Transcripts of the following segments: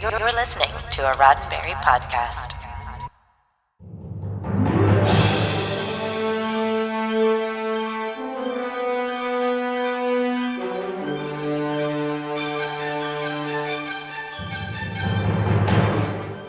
You're listening to a Roddenberry podcast.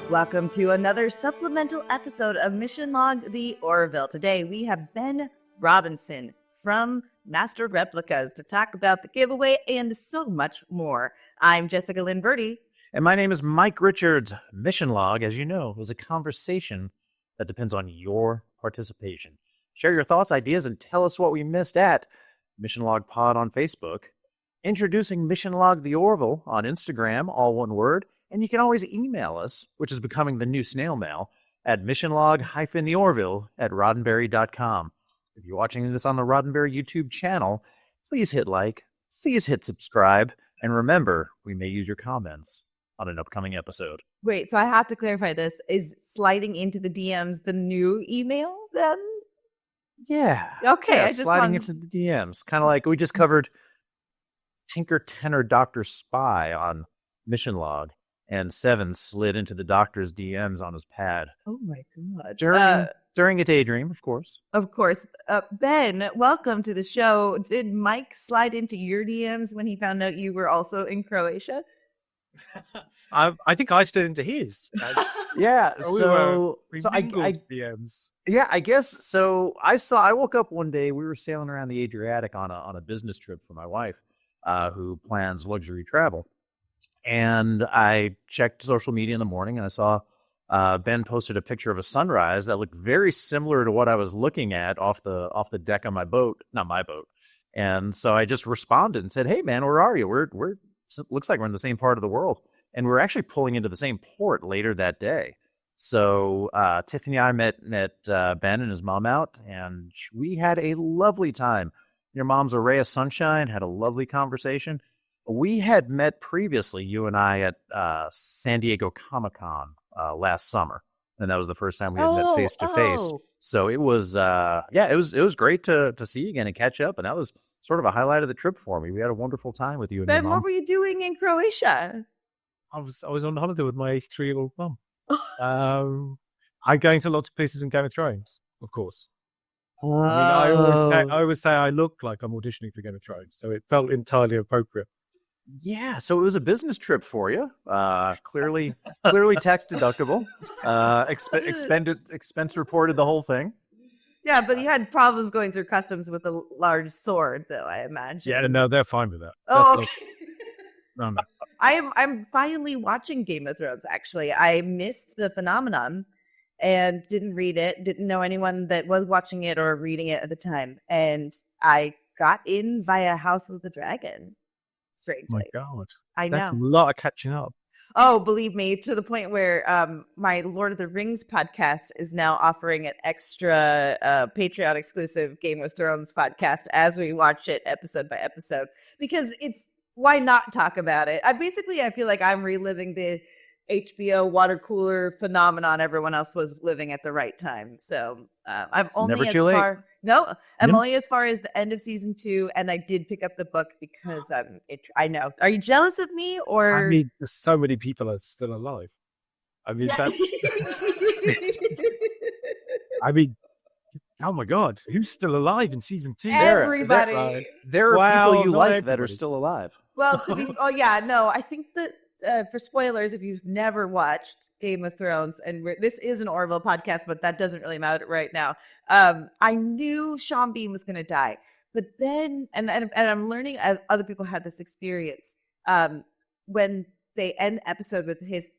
Welcome to another supplemental episode of Mission Log the Orville. Today we have Ben Robinson from Master Replicas to talk about the giveaway and so much more. I'm Jessica Lynn Birdie. And my name is Mike Richards. Mission Log, as you know, is a conversation that depends on your participation. Share your thoughts, ideas, and tell us what we missed at Mission Log Pod on Facebook. Introducing Mission Log the Orville on Instagram, all one word. And you can always email us, which is becoming the new snail mail, at missionlog-theorville@roddenberry.com. If you're watching this on the Roddenberry YouTube channel, please hit like, please hit subscribe, and remember, we may use your comments on an upcoming episode. Wait, so I have to clarify this. Is sliding into the DMs the new email then? Yeah. Okay. Yeah, I just sliding wanted... into the DMs. Kind of like we just covered Tinker, Tenor, Dr. Spy on Mission Log, and Seven slid into the doctor's DMs on his pad. Oh my God. During a daydream, of course. Of course. Ben, welcome to the show. Did Mike slide into your DMs when he found out you were also in I think I slid into his. Yeah, we mingled DMs. Yeah, I guess so. I woke up one day. We were sailing around the Adriatic on a business trip for my wife, who plans luxury travel. And I checked social media in the morning, and I saw Ben posted a picture of a sunrise that looked very similar to what I was looking at off the deck of my boat, not my boat. And so I just responded and said, "Hey, man, where are you? We're looks like we're in the same part of the world." And we're actually pulling into the same port later that day. So Tiffany and I met Ben and his mom out, and we had a lovely time. Your mom's a ray of sunshine, had a lovely conversation. We had met previously, you and I, at San Diego Comic-Con last summer. And that was the first time we had met face to face. So it was, it was great to see you again and catch up. And that was sort of a highlight of the trip for me. We had a wonderful time with you and Ben, your mom. what were you doing in Croatia? I was on holiday with my 3-year-old mum. I'm going to lots of places in Game of Thrones, of course. I always say I look like I'm auditioning for Game of Thrones, so it felt entirely appropriate. Yeah, so it was a business trip for you. Clearly tax deductible. Expense reported the whole thing. Yeah, but you had problems going through customs with a large sword, though, I imagine. Yeah, no, they're fine with that. Oh, okay. No. I'm finally watching Game of Thrones, actually. I missed the phenomenon and didn't read it, didn't know anyone that was watching it or reading it at the time. And I got in via House of the Dragon. Strangely. My God. I know. That's a lot of catching up. Oh, believe me, to the point where my Lord of the Rings podcast is now offering an extra Patreon exclusive Game of Thrones podcast as we watch it episode by episode, because why not talk about it? I feel like I'm reliving the HBO water cooler phenomenon everyone else was living at the right time. So I'm only as far. No, I'm only as far as the end of season 2, and I did pick up the book because I know. Are you jealous of me, or? I mean, so many people are still alive. I mean, that's. I mean, oh my God, who's still alive in season 2? Everybody. There are people you like that are still alive. Well, I think that. For spoilers, if you've never watched Game of Thrones, and this is an Orville podcast, but that doesn't really matter right now. I knew Sean Bean was going to die, but then, and I'm learning as other people had this experience. When they end the episode with his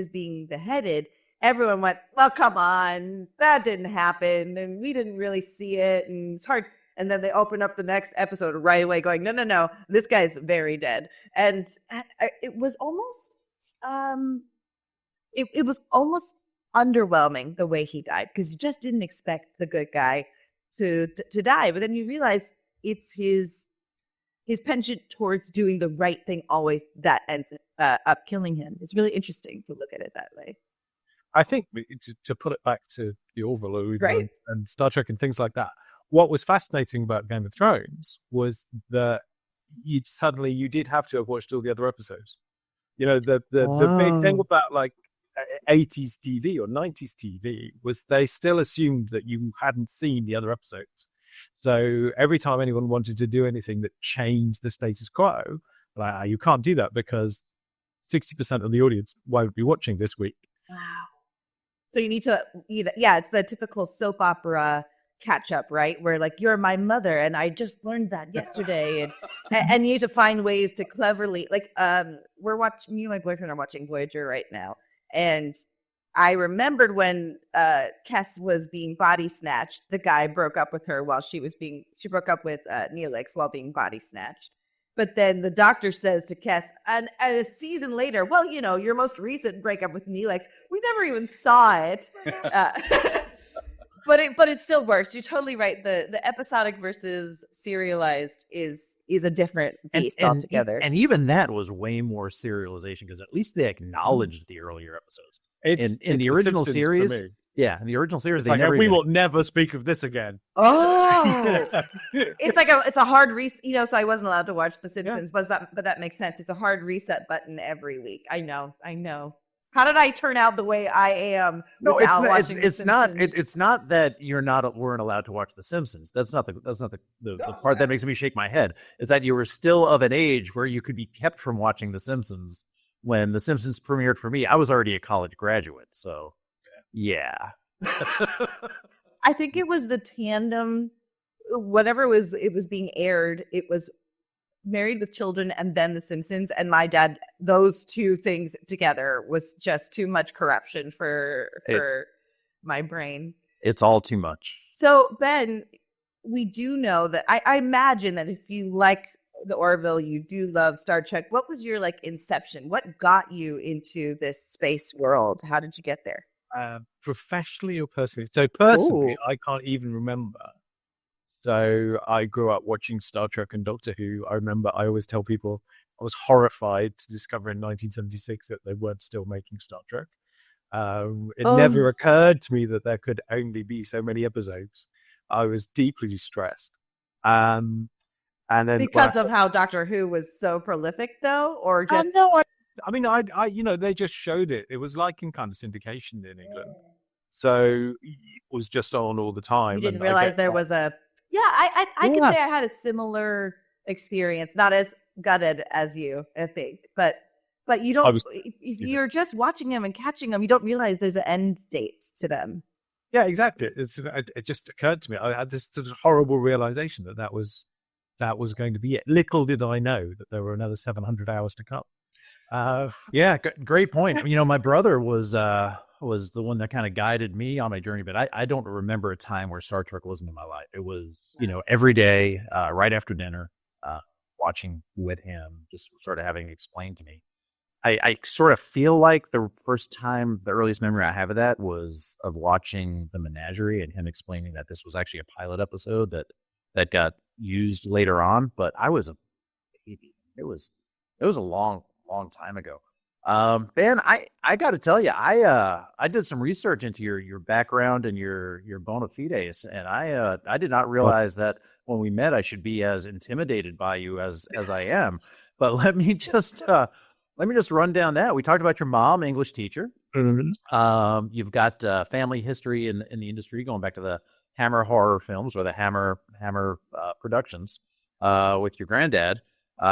being beheaded, everyone went, "Well, come on, that didn't happen, and we didn't really see it, and it's hard." And then they open up the next episode right away going, no, this guy's very dead. And it was almost, it was almost underwhelming the way he died, because you just didn't expect the good guy to die. But then you realize it's his penchant towards doing the right thing always that ends up killing him. It's really interesting to look at it that way. I think to put it back to the Orville right. and Star Trek and things like that, what was fascinating about Game of Thrones was that you did have to have watched all the other episodes. You know, the big thing about like 80s TV or 90s TV was they still assumed that you hadn't seen the other episodes. So every time anyone wanted to do anything that changed the status quo, like, you can't do that because 60% of the audience won't be watching this week. Wow. So you need to, it's the typical soap opera catch up, right? Where like, you're my mother and I just learned that yesterday. And you need to find ways to cleverly, like, me and my boyfriend are watching Voyager right now. And I remembered when Kes was being body snatched, the guy broke up with her while she broke up with Neelix while being body snatched. But then the doctor says to Kes, and a season later, well, your most recent breakup with Neelix, we never even saw it. But it still works. You're totally right. The episodic versus serialized is a different beast altogether. And even that was way more serialization because at least they acknowledged the earlier episodes. In the original series, in the original series, they never. We will never speak of this again. Oh, it's a hard reset. So I wasn't allowed to watch The Simpsons, but that makes sense. It's a hard reset button every week. I know. How did I turn out the way I am? No, it's not. It's not that weren't allowed to watch The Simpsons. That's not the part that makes me shake my head. Is that you were still of an age where you could be kept from watching The Simpsons. When The Simpsons premiered for me, I was already a college graduate. So, yeah. I think it was the tandem, whatever it was being aired. It was Married with Children and then The Simpsons. And my dad, those two things together was just too much corruption for my brain. It's all too much. So, Ben, we do know that I imagine that if you like the Orville, you do love Star Trek. What was your inception? What got you into this space world? How did you get there? Professionally or personally? So personally, I can't even remember. So I grew up watching Star Trek and Doctor Who. I remember I always tell people I was horrified to discover in 1976 that they weren't still making Star Trek. It never occurred to me that there could only be so many episodes. I was deeply distressed. And then because of how Doctor Who was so prolific, though, or just no, I they just showed it. It was like in kind of syndication in England, so it was just on all the time. You didn't realize there was a I could say I had a similar experience, not as gutted as you, I think, but you don't. If you're just watching them and catching them, you don't realize there's an end date to them. Yeah, exactly. It just occurred to me. I had this sort of horrible realization that was going to be it. Little did I know that there were another 700 hours to come. Great point. My brother was the one that kind of guided me on my journey, but I don't remember a time where Star Trek wasn't in my life. It was, every day, right after dinner, watching with him, just sort of having it explained to me. I sort of feel like the earliest memory I have of that was of watching The Menagerie and him explaining that this was actually a pilot episode that got used later on, but I was a baby. It was a long time ago. Ben, I got to tell you, I did some research into your background and your bona fides, and I did not realize that when we met I should be as intimidated by you as I am. But let me just run down that. We talked about your mom, English teacher. Mm-hmm. You've got family history in the industry going back to the Hammer horror films or the Hammer productions with your granddad.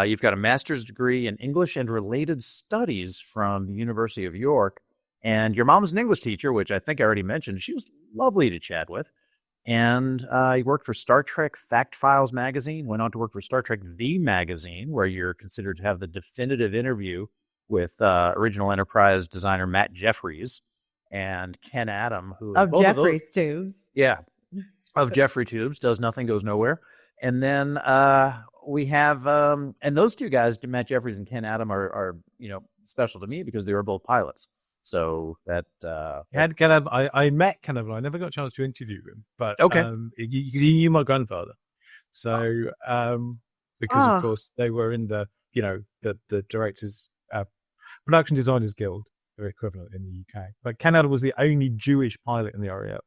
You've got a master's degree in English and related studies from the University of York. And your mom's an English teacher, which I think I already mentioned. She was lovely to chat with. And you worked for Star Trek Fact Files magazine, went on to work for Star Trek The Magazine, where you're considered to have the definitive interview with original Enterprise designer Matt Jeffries and Ken Adam, who of Jeffries Tubes. Yeah. Of Jeffrey Tubes, Does Nothing, Goes Nowhere. And then we have, and those two guys, Matt Jeffries and Ken Adam, are special to me because they were both pilots. So that Ken Adam, I met Ken Adam. I never got a chance to interview him, but he knew my grandfather. So because of course they were in the directors production designers guild, their equivalent in the UK. But Ken Adam was the only Jewish pilot in the RAF.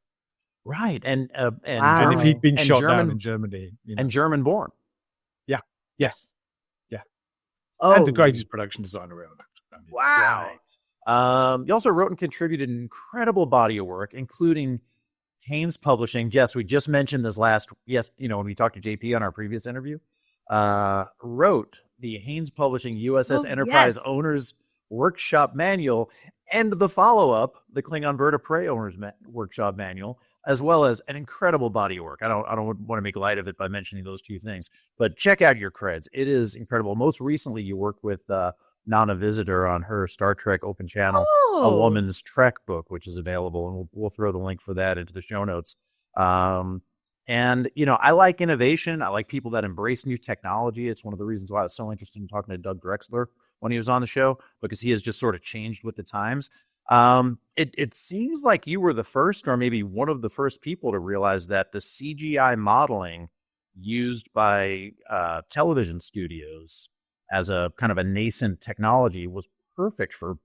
Right, and if he'd been shot down in Germany, and German born, and the greatest production designer around. Wow. You also wrote and contributed an incredible body of work, including Haynes Publishing. Jess, we just mentioned this when we talked to JP on our previous interview, wrote the Haynes Publishing USS Enterprise Owner's Workshop Manual and the follow-up, the Klingon Bird of Prey Owner's Workshop Manual, as well as an incredible body of work. I don't want to make light of it by mentioning those two things, but check out your creds. It is incredible. Most recently, you worked with Nana Visitor on her Star Trek Open Channel, A Woman's Trek book, which is available, and we'll throw the link for that into the show notes. And, I like innovation. I like people that embrace new technology. It's one of the reasons why I was so interested in talking to Doug Drexler when he was on the show, because he has just sort of changed with the times. It seems like you were the first, or maybe one of the first people to realize that the CGI modeling used by television studios as a kind of a nascent technology was perfect for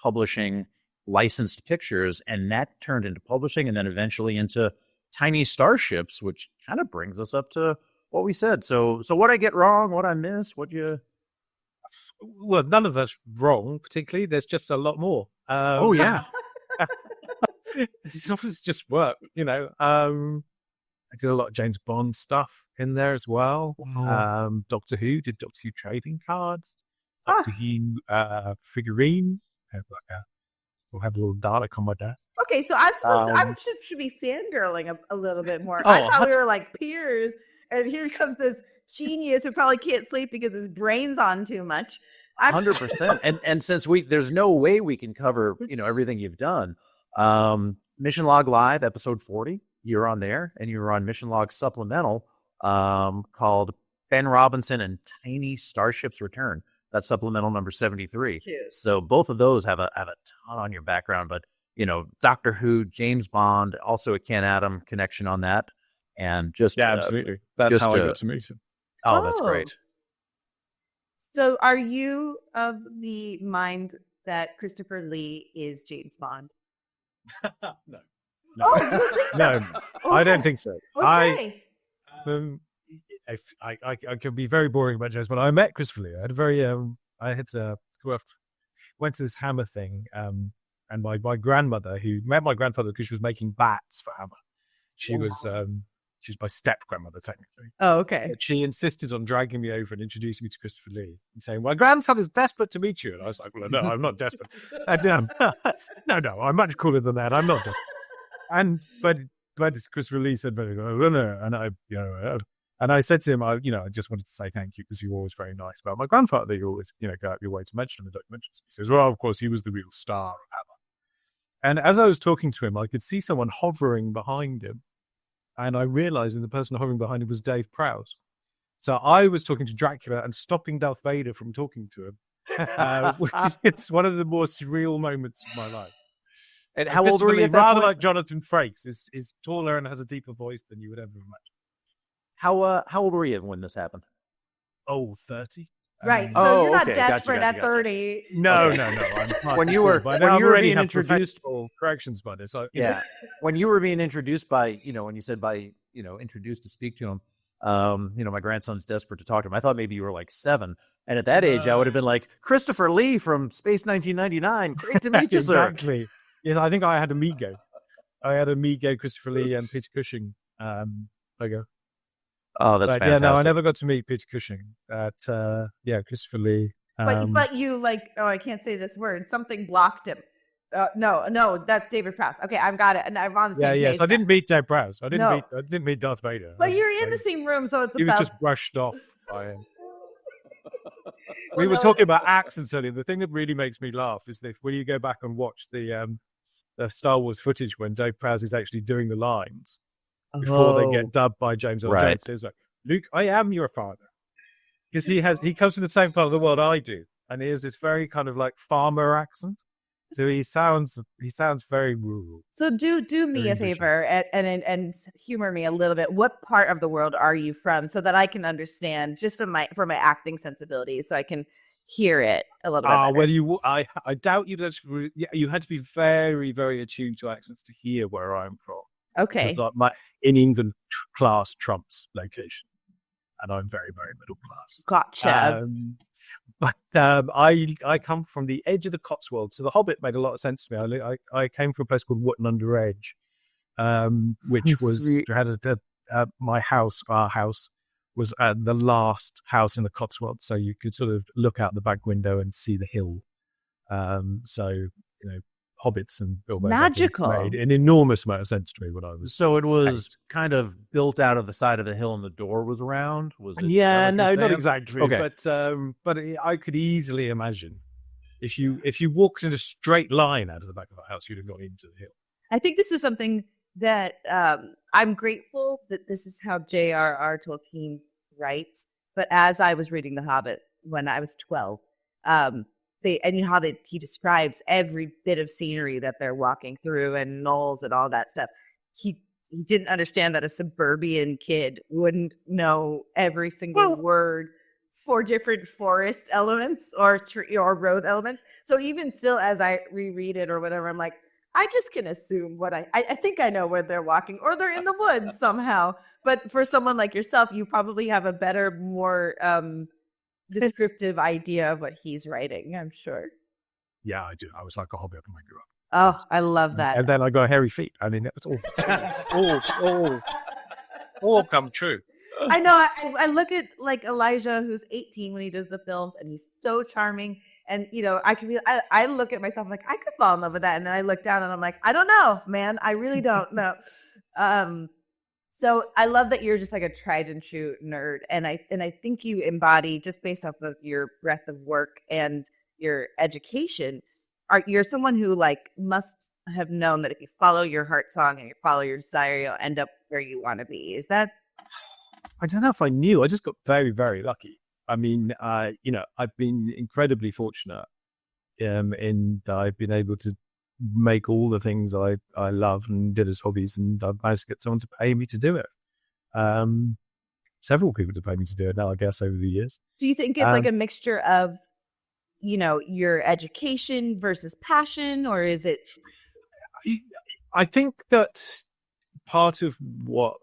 publishing licensed pictures, and that turned into publishing and then eventually into tiny starships, which kind of brings us up to what we said. So what I get wrong, what I miss, what you... Well, none of that's wrong, particularly. There's just a lot more. It's just work, I did a lot of James Bond stuff in there as well. Doctor Who, did Doctor Who trading cards, Doctor Who figurines. Still have a little Dalek on my desk. Okay, so I'm supposed to, should be fangirling a little bit more. I thought we were like peers, and here comes this genius who probably can't sleep because his brain's on too much. 100%. And since there's no way we can cover, everything you've done. Mission Log Live, episode 40, you're on there, and you were on Mission Log Supplemental, called Ben Robinson and Tiny Starships Return. That's supplemental number 73. Cute. So both of those have a ton on your background, but Doctor Who, James Bond, also a Ken Adam connection on that, and just absolutely. That's how I got to meet him. Oh, that's great. So are you of the mind that Christopher Lee is James Bond? No. Oh, you don't think so? No, I don't think so. Okay. I could be very boring about James Bond. I met Christopher Lee. I had a very went to this Hammer thing, and my grandmother, who met my grandfather because she was making bats for Hammer. She was my step grandmother technically. Oh, okay. But she insisted on dragging me over and introducing me to Christopher Lee and saying, "My grandson is desperate to meet you." And I was like, "Well, no, I'm not desperate. No, I'm much cooler than that. I'm not desperate." But Christopher Lee said, and I said to him, I just wanted to say thank you because you were always very nice about my grandfather. That you always, go out your way to mention him in documentaries. He says, well, of course, he was the real star of Hammer. And as I was talking to him, I could see someone hovering behind him. And I realized that the person hovering behind him was Dave Prowse. So I was talking to Dracula and stopping Darth Vader from talking to him. It's one of the more surreal moments of my life. And how old were you at that rather point? like Jonathan Frakes is taller and has a deeper voice than you would ever imagine. How old were you when this happened? 30. Right. So you're not okay. desperate Gotcha. at 30. No. I'm When you were being introduced, corrections by this. When you were being introduced by, when you said introduced to speak to him, my grandson's desperate to talk to him. I thought maybe you were like 7. And at that age, I would have been like, Christopher Lee from Space 1999. Great to meet you, sir. Exactly. Yes, I think I had Amigo. Christopher Lee, and Peter Cushing logo. Oh, that's fantastic. Yeah, no, I never got to meet Peter Cushing. Christopher Lee. But you I can't say this word. Something blocked him. No, that's David Prowse. Okay, I've got it, and I'm on the same page. Yes, I didn't meet Dave Prowse. I didn't meet Darth Vader. But you're in the same room, so it's he was just brushed off by him. We were talking about accents earlier. The thing that really makes me laugh is that when you go back and watch the Star Wars footage when Dave Prowse is actually doing the lines before they get dubbed by James Earl Jones. He's like, Luke, I am your father. Because he comes from the same part of the world I do. And he has this very kind of like farmer accent. So he sounds very rural. So do me a favor and humor me a little bit. What part of the world are you from, so that I can understand, just for my acting sensibilities, so I can hear it a little bit better. Well, I doubt you had to be very, very attuned to accents to hear where I'm from. Okay. Because in England, class trumps location, and I'm very, very middle class. Gotcha. But I come from the edge of the Cotswolds, so The Hobbit made a lot of sense to me. I came from a place called Wootton under Edge, which was our house was the last house in the Cotswolds, so you could sort of look out the back window and see the hill. So hobbits and Bilbo Magical. Baggins made an enormous amount of sense to me when I was. So it was kind of built out of the side of the hill, and the door was around. Was it? Yeah, no, not saying? exactly. Okay. But I could easily imagine if you walked in a straight line out of the back of the house, you'd have gone into the hill. I think this is something that I'm grateful that this is how J.R.R. Tolkien writes. But as I was reading The Hobbit when I was 12, he describes every bit of scenery that they're walking through and knolls and all that stuff. He didn't understand that a suburban kid wouldn't know every single word for different forest elements or road elements. So even still, as I reread it or whatever, I'm like, I just can assume what I think I know where they're walking, or they're in the woods somehow. But for someone like yourself, you probably have a better, more descriptive idea of what he's writing, I'm sure. Yeah, I do. I was like a hobbit when I grew up. Oh, I love that. And then I got hairy feet. I mean, it's all come true. I know. I look at like Elijah, who's 18 when he does the films, and he's so charming. And I look at myself like I could fall in love with that, and then I look down and I'm like, I don't know, man. I really don't know. So I love that you're just like a tried and true nerd, and I think you embody, just based off of your breadth of work and your education, you're someone who like must have known that if you follow your heart song and you follow your desire, you'll end up where you want to be. Is that? I don't know if I knew. I just got very, very lucky. I mean, I've been incredibly fortunate in that I've been able to make all the things I love and did as hobbies, and I've managed to get someone to pay me to do it. Several people to pay me to do it now, I guess, over the years. Do you think it's like a mixture of, your education versus passion, or is it? I think that part of what,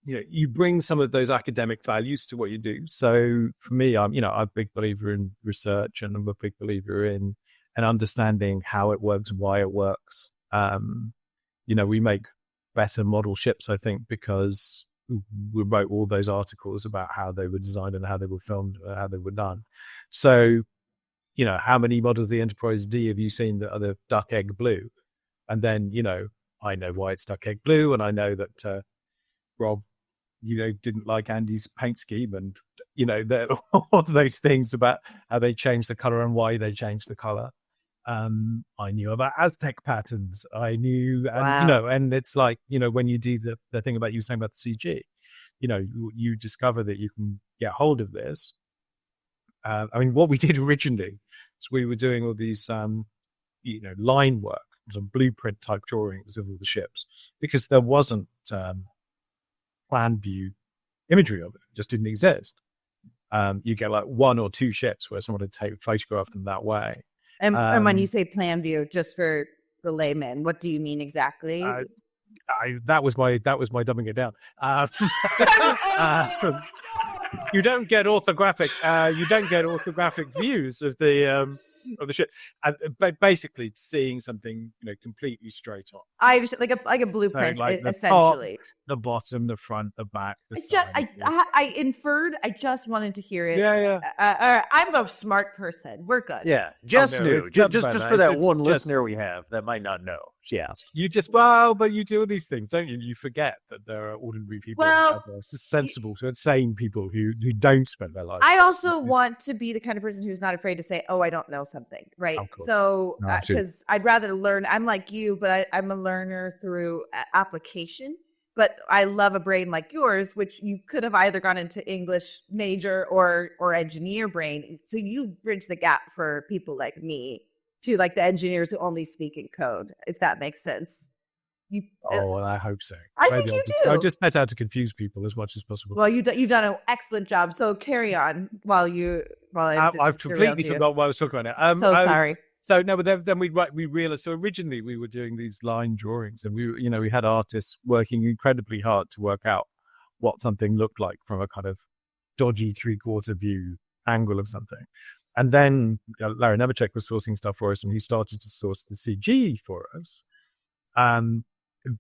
you bring some of those academic values to what you do. So for me, I'm a big believer in research, and I'm a big believer in understanding how it works, why it works. We make better model ships, I think, because we wrote all those articles about how they were designed and how they were filmed and how they were done. So, how many models of the Enterprise D have you seen that are the duck egg blue? And then, I know why it's duck egg blue, and I know that Rob, didn't like Andy's paint scheme, and all of those things about how they changed the color and why they changed the color. I knew about Aztec patterns. I knew, and and it's like, when you do the thing about you saying about the CG, you discover that you can get hold of this. What we did originally is we were doing all these, line work, some blueprint type drawings of all the ships, because there wasn't plan view imagery of it. It just didn't exist. You get like one or two ships where someone had photographed them that way. And when you say plan view, just for the layman, what do you mean exactly? That was my dumbing it down. You don't get orthographic views of the ship, but basically seeing something completely straight on. I was like a blueprint, so like essentially. Top, the bottom, the front, the back. I inferred. I just wanted to hear it. Yeah. I'm a smart person. We're good. Yeah, Jess knew. Just for that one listener we have that might not know. She asked. But you do these things, don't you? You forget that there are ordinary people, sensible, sane people who don't spend their life. I also want to be the kind of person who's not afraid to say, "Oh, I don't know something," right? So, because I'd rather learn. I'm like you, but I'm a learner through application. But I love a brain like yours, which you could have either gone into English major or engineer brain. So you bridge the gap for people like me to like the engineers who only speak in code, if that makes sense. I hope so. I think you do. I just set out to confuse people as much as possible. Well, you've done an excellent job. So carry on I've completely forgot what I was talking about now. Sorry. So no, but then we realized. So originally we were doing these line drawings, and we had artists working incredibly hard to work out what something looked like from a kind of dodgy 3/4 view angle of something. And then Larry Nemeczek was sourcing stuff for us, and he started to source the CG for us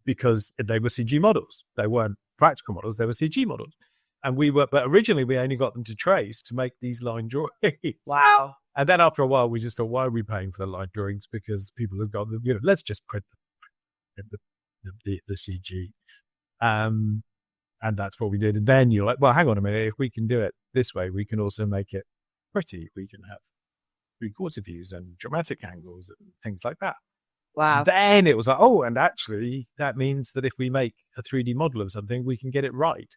because they were CG models. They weren't practical models, they were CG models. And but originally we only got them to trace to make these line drawings. Wow. And then after a while, we just thought, why are we paying for the line drawings? Because people have got, let's just print the CG. And that's what we did. And then you're like, well, hang on a minute. If we can do it this way, we can also make it pretty. We can have 3/4 views and dramatic angles and things like that. Wow. Then it was like, oh, and actually that means that if we make a 3D model of something, we can get it right.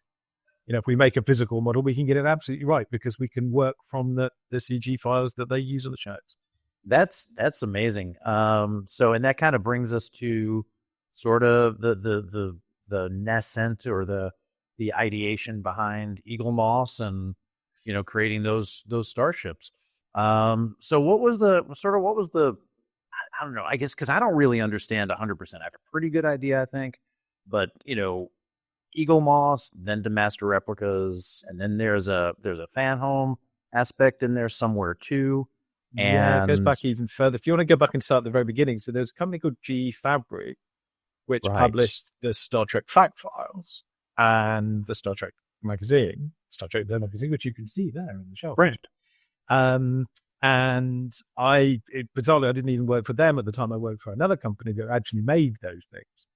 If we make a physical model, we can get it absolutely right because we can work from the CG files that they use on the shows. That's amazing. So, and that kind of brings us to sort of the nascent or the ideation behind Eagle Moss and, creating those starships. So what was the, I don't know, I guess, cause I don't really understand 100%. I have a pretty good idea, I think, but Eagle Moss, then to Master Replicas, and then there's a fan home aspect in there somewhere too. And it goes back even further. If you want to go back and start at the very beginning, so there's a company called GE Fabric, which published the Star Trek fact files and the Star Trek magazine, which you can see there in the shelf. Brilliant. And bizarrely, I didn't even work for them at the time. I worked for another company that actually made those things.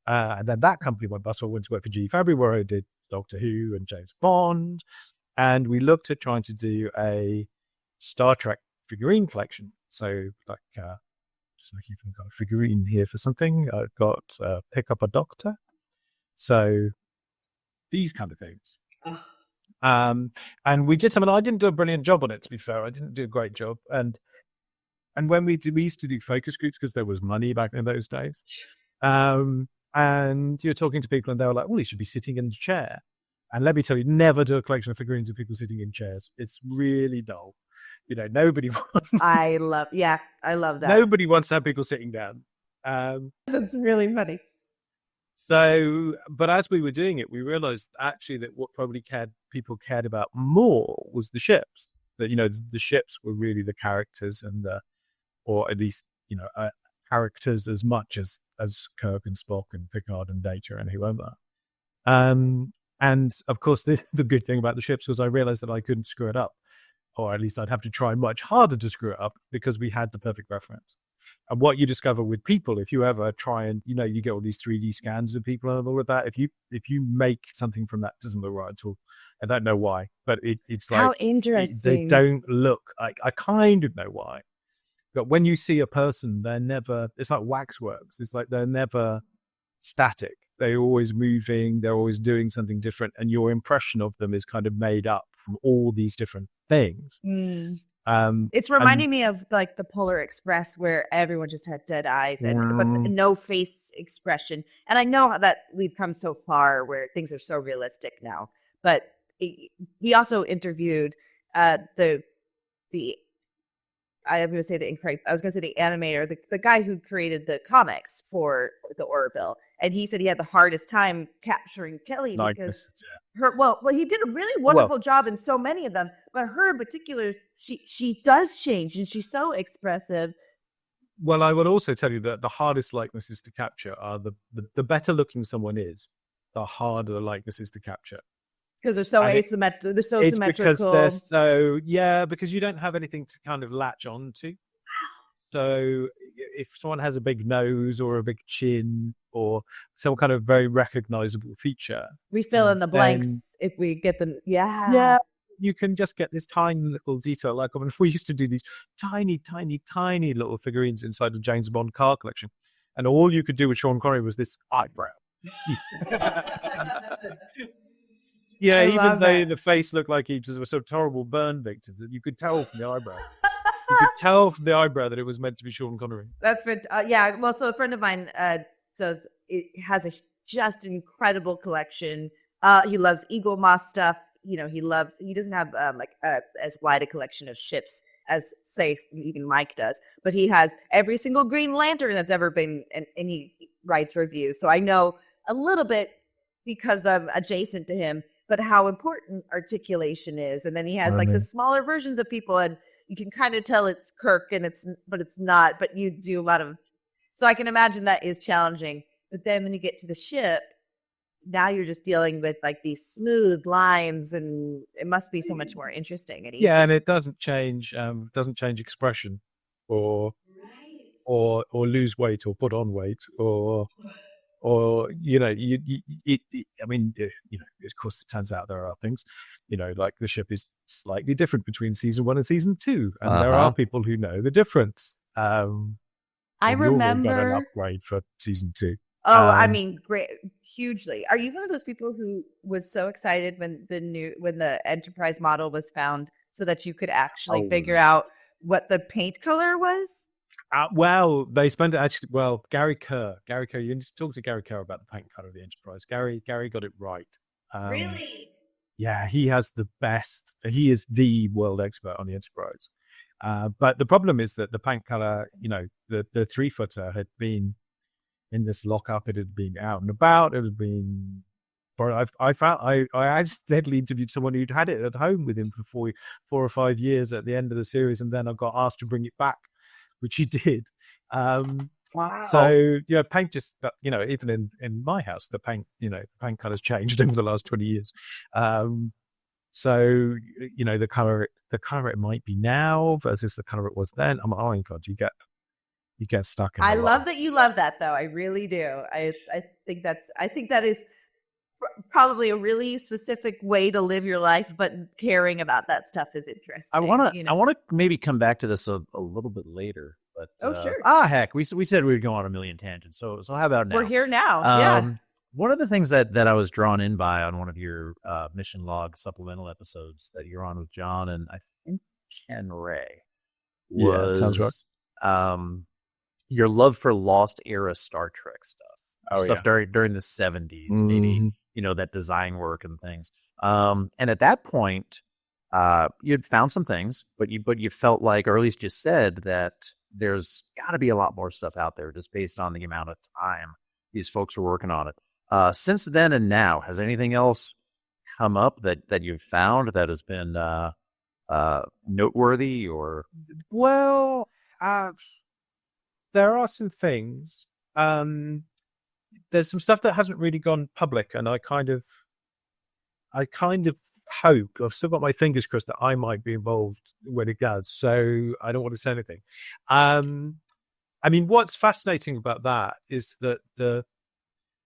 And then that company went bust. So I went to work for GE Fabric, where I did Doctor Who and James Bond. And we looked at trying to do a Star Trek figurine collection. So, just looking for a figurine here for something. I've got Pick Up a Doctor. So, these kind of things. And we did something. I didn't do a brilliant job on it, to be fair. I didn't do a great job. And when we used to do focus groups because there was money back in those days. And you're talking to people and they were like, well, he should be sitting in a chair. And let me tell you, never do a collection of figurines of people sitting in chairs. It's really dull. Nobody wants. I love that. Nobody wants to have people sitting down. That's really funny. So, but as we were doing it, we realized actually that what probably people cared about more was the ships. That, the ships were really the characters or at least, characters as much as Kirk and Spock and Picard and Data and whoever. And of course, the good thing about the ships was I realized that I couldn't screw it up, or at least I'd have to try much harder to screw it up because we had the perfect reference. And what you discover with people, if you ever try and, you get all these 3D scans of people and all of that, if you make something from that, it doesn't look right at all. I don't know why, but it's like, how interesting. They don't look, I kind of know why. But when you see a person, it's like waxworks. It's like they're never static. They're always moving. They're always doing something different. And your impression of them is kind of made up from all these different things. It's reminding me of like the Polar Express where everyone just had dead eyes but no face expression. And I know that we've come so far where things are so realistic now. But we also interviewed the animator, the guy who created the comics for the Orville, and he said he had the hardest time capturing Kelly because he did a really wonderful job in so many of them, but her in particular, she does change and she's so expressive. Well, I would also tell you that the hardest likenesses to capture are the better looking someone is, the harder the likenesses to capture. Because they're so asymmetrical. They're so symmetrical. Because you don't have anything to kind of latch on to. So if someone has a big nose or a big chin or some kind of very recognizable feature, we fill in the blanks if we get them. Yeah. You can just get this tiny little detail. Like we used to do these tiny, tiny, tiny little figurines inside the James Bond car collection. And all you could do with Sean Connery was this eyebrow. Yeah, even though the face looked like he was a sort of horrible burn victim, you could tell from the eyebrow. You could tell from the eyebrow that it was meant to be Sean Connery. That's fantastic. Well, so a friend of mine has a just incredible collection. He loves Eagle Moss stuff. He doesn't have as wide a collection of ships as say even Mike does, but he has every single Green Lantern that's ever been, and he writes reviews. So I know a little bit because I'm adjacent to him. but how important articulation is. And then he has the smaller versions of people, and you can kind of tell it's Kirk, and it's not. But you do a lot of, so I can imagine that is challenging. But then when you get to the ship, now you're just dealing with these smooth lines, and it must be so much more interesting and easy. Yeah, and it doesn't change expression or lose weight or put on weight or of course it turns out there are things, like the ship is slightly different between season 1 and season 2, and there are people who know the difference. I remember got an upgrade for season 2. Oh, great, hugely. Are you one of those people who was so excited when the Enterprise model was found, so that you could actually figure out what the paint color was? Well, they spent it actually. Well, Gary Kerr, you need to talk to Gary Kerr about the paint color of the Enterprise. Gary got it right. Really? Yeah, he has the best. He is the world expert on the Enterprise. But the problem is that the paint color, the 3-footer had been in this lockup. It had been out and about. It had been. But I accidentally interviewed someone who'd had it at home with him for 4 or 5 years at the end of the series, and then I got asked to bring it back, which he did. Wow. So paint just, even in my house, the paint color's changed over the last 20 years. So the color it might be now versus the color it was then. Oh my God, you get stuck in. I love that you love that, though. I really do. I think that is probably a really specific way to live your life, but caring about that stuff is interesting. I want to maybe come back to this a little bit later. But sure. Heck, we said we would go on a million tangents. So how about now? We're here now. Yeah. One of the things that I was drawn in by on one of your mission log supplemental episodes that you're on with John and I think Ken Ray was sounds right. Your love for Lost era Star Trek stuff. During the 70s, maybe that design work and things. And at that point, you'd found some things, but you felt like, or at least just said that there's got to be a lot more stuff out there just based on the amount of time these folks are working on it. Since then and now, has anything else come up that you've found that has been noteworthy or? Well, there are some things. There's some stuff that hasn't really gone public, and I kind of hope, I've still got my fingers crossed that I might be involved when it does. So I don't want to say anything. What's fascinating about that is that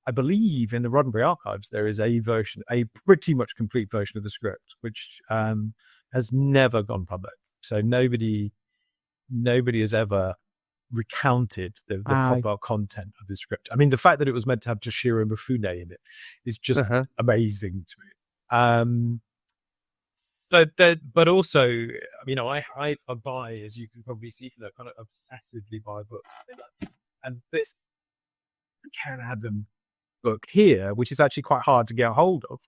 I believe in the Roddenberry archives, there is a pretty much complete version of the script, which has never gone public. So nobody has ever recounted the proper content of the script. The fact that it was meant to have Toshiro Mifune in it is just amazing to me. But also, I buy, as you can probably see, kind of obsessively buy books. And this Ken Adam book here, which is actually quite hard to get a hold of,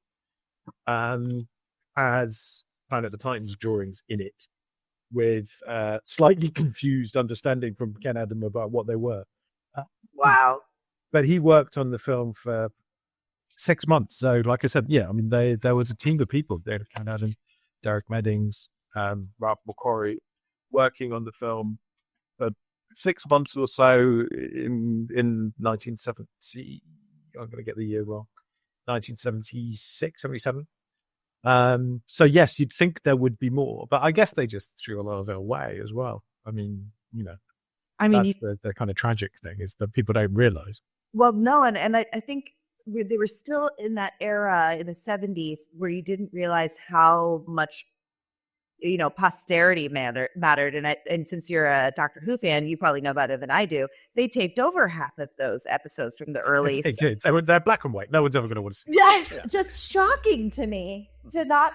has Planet of the Titans drawings in it with slightly confused understanding from Ken Adam about what they were. Wow. But he worked on the film for 6 months. So like I said, there was a team of people there, Ken Adam, Derek Meddings, Ralph McQuarrie, working on the film for 6 months or so in 1970. I'm going to get the year wrong. 1976, 77. So yes, you'd think there would be more, but I guess they just threw a lot of it away as well. That's the kind of tragic thing, is that people don't realize. Well, no, and I think they were still in that era in the 70s where you didn't realize how much posterity mattered. And since you're a Doctor Who fan, you probably know better than I do. They taped over half of those episodes from the early. They did. They're black and white. No one's ever going to want to see. Yes, just shocking to me to not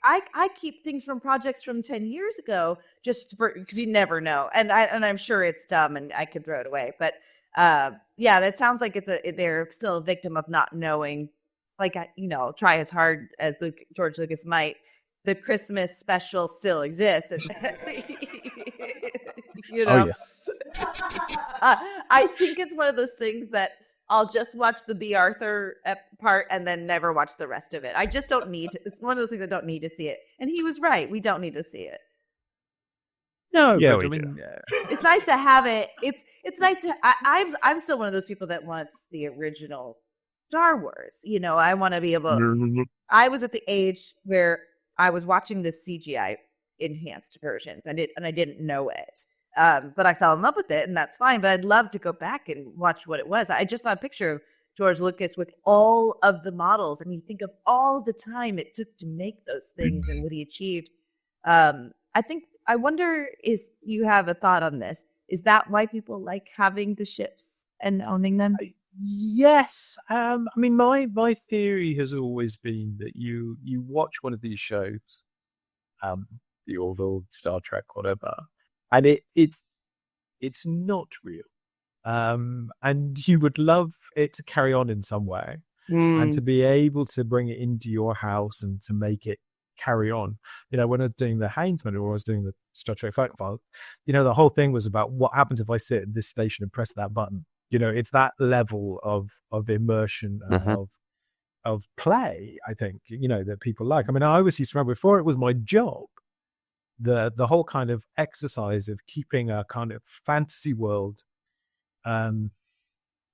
I keep things from projects from 10 years ago just because you never know, and I'm sure it's dumb and I could throw it away, but that sounds like they're still a victim of not knowing. Try as hard as George Lucas might. The Christmas special still exists. Oh, yes. I think it's one of those things that I'll just watch the B. Arthur part and then never watch the rest of it. I just don't need to. It's one of those things I don't need to see it. And he was right. We don't need to see it. No, Yeah, but, we I mean, do. Yeah. It's nice to have it. It's nice to. I'm still one of those people that wants the original Star Wars. You know, I want to be able. I was at the age where I was watching the CGI enhanced versions, and I didn't know it. But I fell in love with it, and that's fine. But I'd love to go back and watch what it was. I just saw a picture of George Lucas with all of the models, and you think of all the time it took to make those things and what he achieved. I wonder if you have a thought on this. Is that why people like having the ships and owning them? yes. I mean, my theory has always been that you watch one of these shows, the Orville, Star Trek, whatever, and it's not real. And you would love it to carry on in some way, and to be able to bring it into your house and to make it carry on. You know, when I was doing the Haynes Menu or I was doing the Star Trek Fight File, you know, the whole thing was about what happens if I sit at this station and press that button. You know, it's that level of immersion and of play, I think, you know, that people like. I mean, I always used to remember before it was my job, the whole kind of exercise of keeping a kind of fantasy world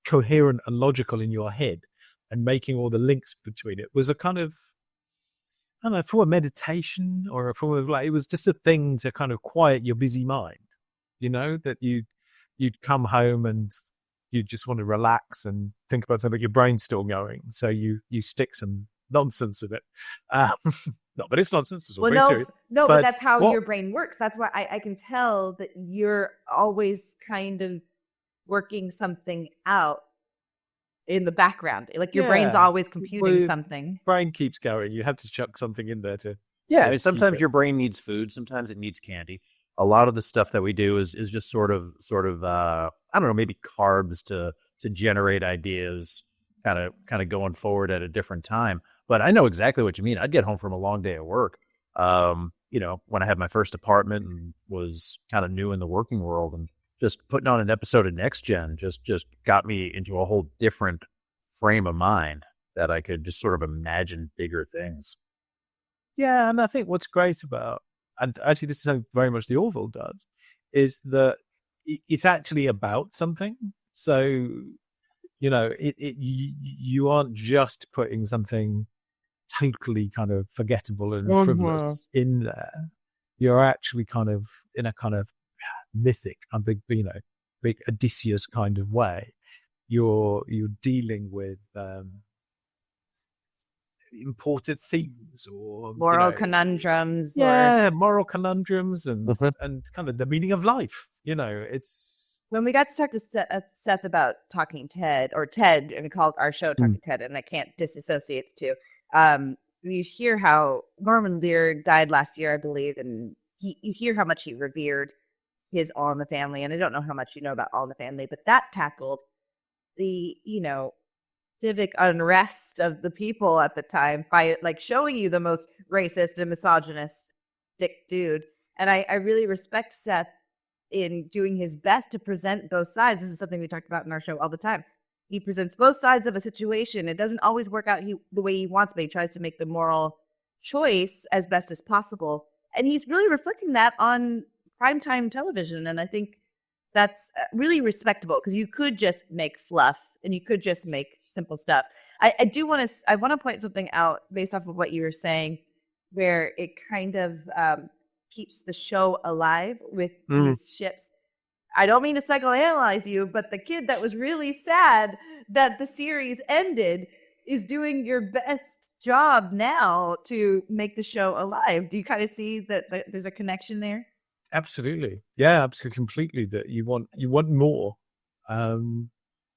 coherent and logical in your head and making all the links between it was a kind of, I don't know, a form of meditation or a form of like, it was just a thing to kind of quiet your busy mind, you know, that you'd come home and you just want to relax and think about something, but your brain's still going. So you stick some nonsense in it. No, but it's nonsense. It's all very serious. No, but that's how your brain works. That's why I can tell that you're always kind of working something out in the background. Like your brain's always computing something. Brain keeps going. You have to chuck something in there to. Yeah, I mean, sometimes your brain needs food. Sometimes it needs candy. A lot of the stuff that we do is just sort of I don't know, maybe carbs to generate ideas, kind of going forward at a different time. But I know exactly what you mean. I'd get home from a long day at work. You know, when I had my first apartment and was kind of new in the working world, and just putting on an episode of Next Gen just got me into a whole different frame of mind that I could just sort of imagine bigger things. Yeah, and I think what's great about, and actually this is something very much the Orville does, is that it's actually about something. So, you know, you aren't just putting something totally kind of forgettable and frivolous in there. You're actually kind of in a kind of mythic, big Odysseus kind of way. You're dealing with imported themes or moral conundrums. Moral conundrums and kind of the meaning of life. You know, it's when we got to talk to Seth about Talking Ted, or Ted, and we called our show Talking Ted, and I can't disassociate the two. You hear how Norman Lear died last year, I believe, and you hear how much he revered his All in the Family, and I don't know how much you know about All in the Family, but that tackled the, you know, civic unrest of the people at the time by like showing you the most racist and misogynistic dude. And I really respect Seth in doing his best to present both sides. This is something we talked about in our show all the time. He presents both sides of a situation. It doesn't always work out the way he wants, but he tries to make the moral choice as best as possible. And he's really reflecting that on primetime television. And I think that's really respectable, because you could just make fluff and you could just make simple stuff. I want to point something out based off of what you were saying, where it kind of keeps the show alive with these ships. I don't mean to psychoanalyze you, but the kid that was really sad that the series ended is doing your best job now to make the show alive. Do you kind of see that there's a connection there? Absolutely. Yeah, absolutely, completely. That you want more. And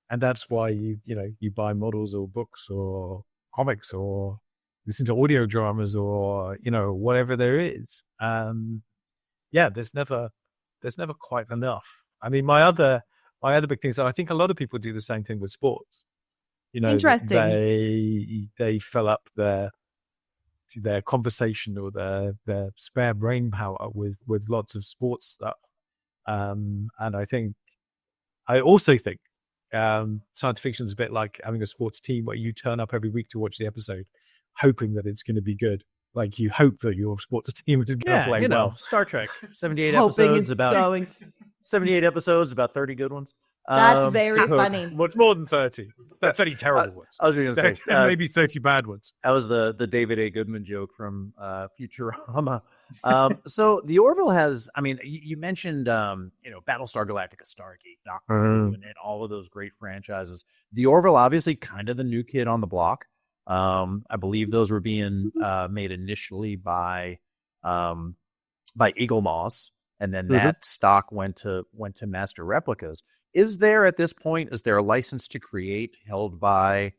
that's why you buy models or books or comics or listen to audio dramas or, whatever there is. There's never quite enough. I mean, my other big thing is that I think a lot of people do the same thing with sports. Interesting. They fill up their conversation or their spare brain power with lots of sports stuff. And I also think Science fiction is a bit like having a sports team where you turn up every week to watch the episode, hoping that it's going to be good. Like you hope that your sports team is going to play well. Star Trek, 78 Hoping episodes, it's about going to. 78 episodes, about 30 good ones. That's very so- funny. Much more than 30. That's 30 terrible ones. I was going to say, Maybe 30 bad ones. that was the David A. Goodman joke from Futurama. So the Orville has, I mean, you mentioned, Battlestar Galactica, Stargate, Doctor Who, and all of those great franchises. The Orville, obviously, kind of the new kid on the block. I believe those were being made initially by Eagle Moss, and then that stock went to Master Replicas. Is there at this point? Is there a license to create held by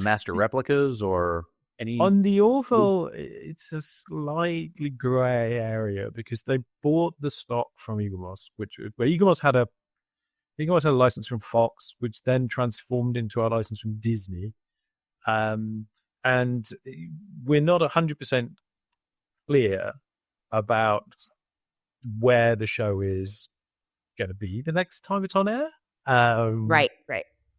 Master Replicas or any? On the Orville, it's a slightly grey area because they bought the stock from Eagle Moss, where Eagle Moss had a license from Fox, which then transformed into a license from Disney. And we're not 100% clear about where the show is going to be the next time it's on air. Right.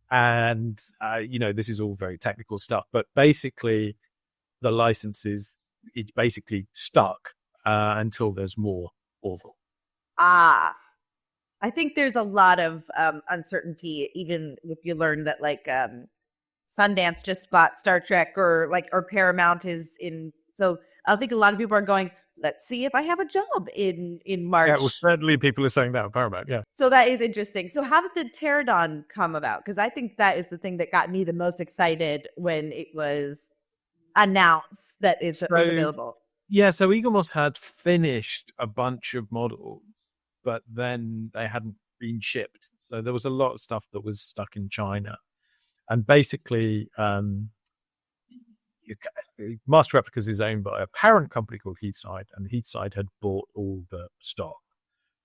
And, this is all very technical stuff, but basically the license it's basically stuck until there's more Orville. I think there's a lot of uncertainty, even if you learn that Sundance just bought Star Trek or Paramount is in. So I think a lot of people are going, let's see if I have a job in March. Yeah, well, certainly people are saying that at Paramount, yeah. So that is interesting. So how did the Pterodon come about? Because I think that is the thing that got me the most excited when it was announced that it was available. Yeah, so Eagle Moss had finished a bunch of models, but then they hadn't been shipped. So there was a lot of stuff that was stuck in China. And basically, Master Replicas is owned by a parent company called Heathside, and Heathside had bought all the stock.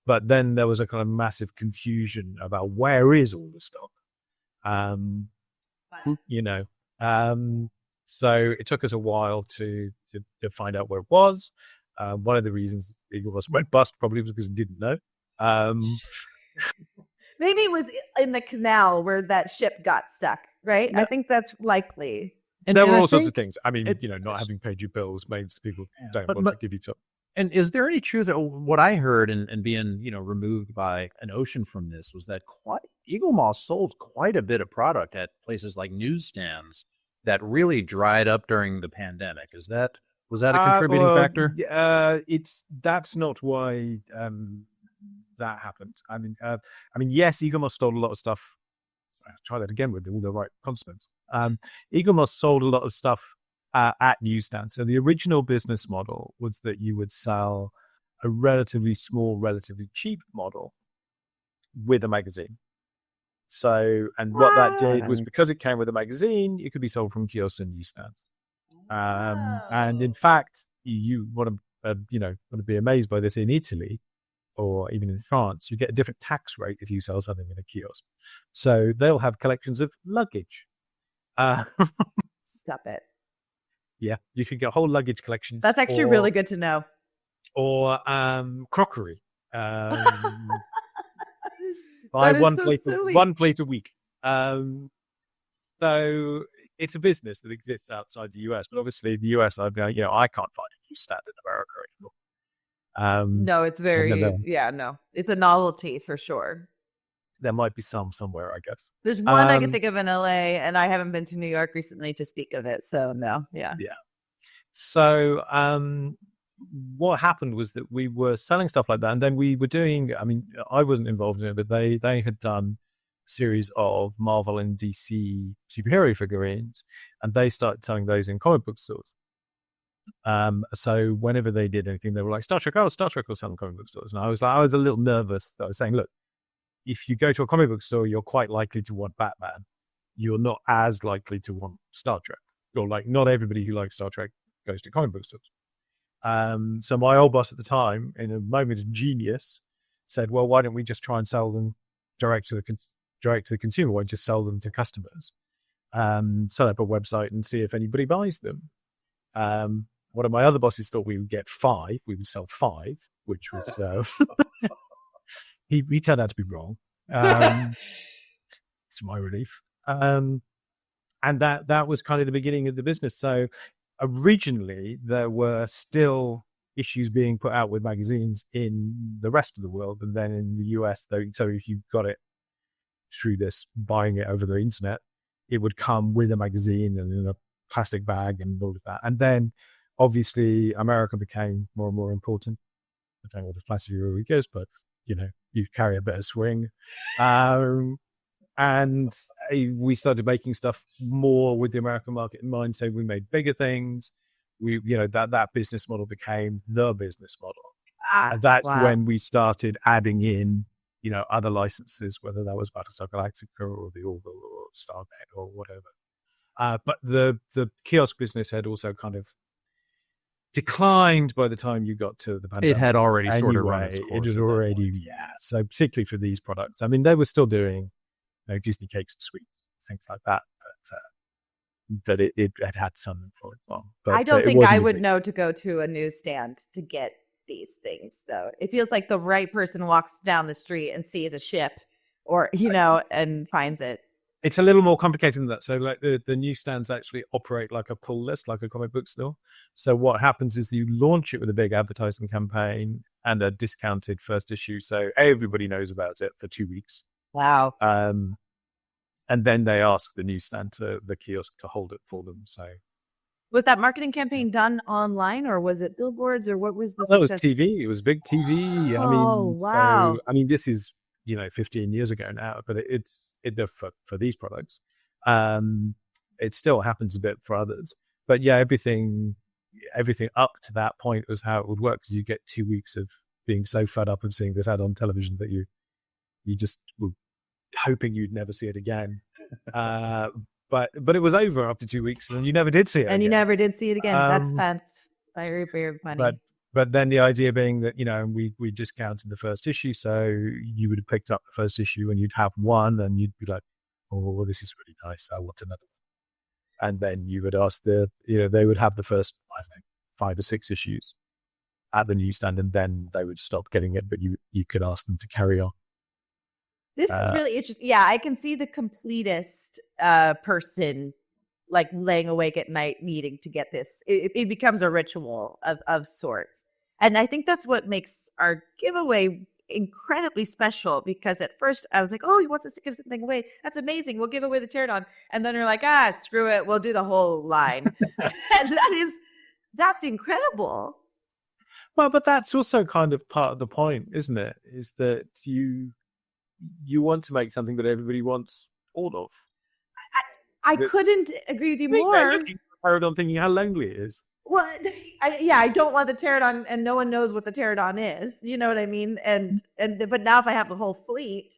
But then there was a kind of massive confusion about where is all the stock. So it took us a while to find out where it was. One of the reasons Eagle Moss went bust probably was because it didn't know. Maybe it was in the canal where that ship got stuck, right? Yeah. I think that's likely. And there were all sorts of things. I mean, not having paid your bills means people don't want to give you stuff. And is there any truth that what I heard and being, removed by an ocean from this was that Eagle Moss sold quite a bit of product at places like newsstands that really dried up during the pandemic. Was that a contributing factor? That's not why that happened. I mean, yes, Eagle Moss sold a lot of stuff. I'll try that again with all the right consonants. Eagle Moss sold a lot of stuff at newsstands. So the original business model was that you would sell a relatively small, relatively cheap model with a magazine. So, and what that did was because it came with a magazine, it could be sold from kiosks and newsstands. And in fact, you want to be amazed by this in Italy or even in France, you get a different tax rate if you sell something in a kiosk. So they'll have collections of luggage. Stop it. Yeah, you can get whole luggage collections. That's actually really good to know. Or crockery. Buy one plate a week. So it's a business that exists outside the US, but obviously the US, I can't find a newsstand in America anymore. No, it's it's a novelty for sure. There might be some somewhere, I guess. There's one I can think of in LA, and I haven't been to New York recently to speak of it. So no, yeah. So what happened was that we were selling stuff like that, and then we were doing. I mean, I wasn't involved in it, but they had done a series of Marvel and DC superhero figurines, and they started selling those in comic book stores. So whenever they did anything, they were like, Star Trek will sell in comic book stores. And I was a little nervous. I was saying, look, if you go to a comic book store, you're quite likely to want Batman. You're not as likely to want Star Trek. You're like, not everybody who likes Star Trek goes to comic book stores. So my old boss at the time, in a moment of genius, said, well, why don't we just try and sell them direct to the consumer? Why don't just sell them to customers? Set up a website and see if anybody buys them. One of my other bosses thought we would get 5. We would sell 5, which was he turned out to be wrong. to my relief. And that was kind of the beginning of the business. So originally there were still issues being put out with magazines in the rest of the world, and then in the US, though. So if you got it through this, buying it over the internet, it would come with a magazine and in a plastic bag and all of that. And then obviously America became more and more important. I don't know what the flashy really goes, but you carry a bit of swing. And we started making stuff more with the American market in mind. So we made bigger things. We, that business model became the business model. And that's when we started adding in, other licenses, whether that was Battlestar Galactica or the Orville or Starbed or whatever. But the kiosk business had also kind of declined by the time you got to the pandemic. It had already sort of run its It course. had already, So particularly for these products, I mean, they were still doing Disney cakes and sweets, things like that. But it had some influence on. But I don't think I would know to go to a newsstand to get these things, though. It feels like the right person walks down the street and sees a ship, or and finds it. It's a little more complicated than that. So, like the newsstands actually operate like a pull list, like a comic book store. So, what happens is you launch it with a big advertising campaign and a discounted first issue, so everybody knows about it for 2 weeks. Wow. And then they ask the newsstand the kiosk to hold it for them. So, was that marketing campaign done online, or was it billboards, or what was the that was success? TV. It was big TV. Wow. So, this is 15 years ago now, but it's for these products. It still happens a bit for others, but everything up to that point was how it would work, because you get 2 weeks of being so fed up of seeing this ad on television that you just were hoping you'd never see it again. But it was over after 2 weeks, and you never did see it. And again. You never did see it again. That's fun. Very, very funny. But then the idea being that, we discounted the first issue. So you would have picked up the first issue and you'd have one and you'd be like, oh, this is really nice. I want another one. And then you would ask they would have the first, 5 or 6 issues at the newsstand, and then they would stop getting it, but you could ask them to carry on. This is really interesting. Yeah, I can see the completest person like laying awake at night needing to get this. It becomes a ritual of sorts. And I think that's what makes our giveaway incredibly special, because at first I was like, oh, he wants us to give something away. That's amazing. We'll give away the Pterodon. And then you're like, screw it. We'll do the whole line. And that's incredible. Well, but that's also kind of part of the point, isn't it? Is that you want to make something that everybody wants all of. I couldn't agree with you more. Looking for Pterodon, thinking how lonely it is. Well, I don't want the Pterodon, and no one knows what the Pterodon is. You know what I mean? But now if I have the whole fleet,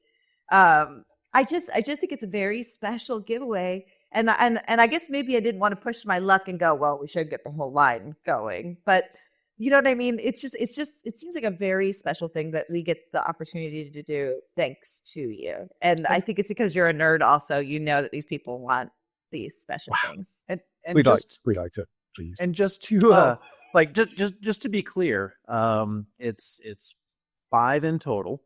I just think it's a very special giveaway. And I guess maybe I didn't want to push my luck and go, well, we should get the whole line going. But you know what I mean? It seems like a very special thing that we get the opportunity to do thanks to you. And I think it's because you're a nerd also. You know that these people want these special things. And we'd like to, please. And just to just to be clear, it's 5 in total.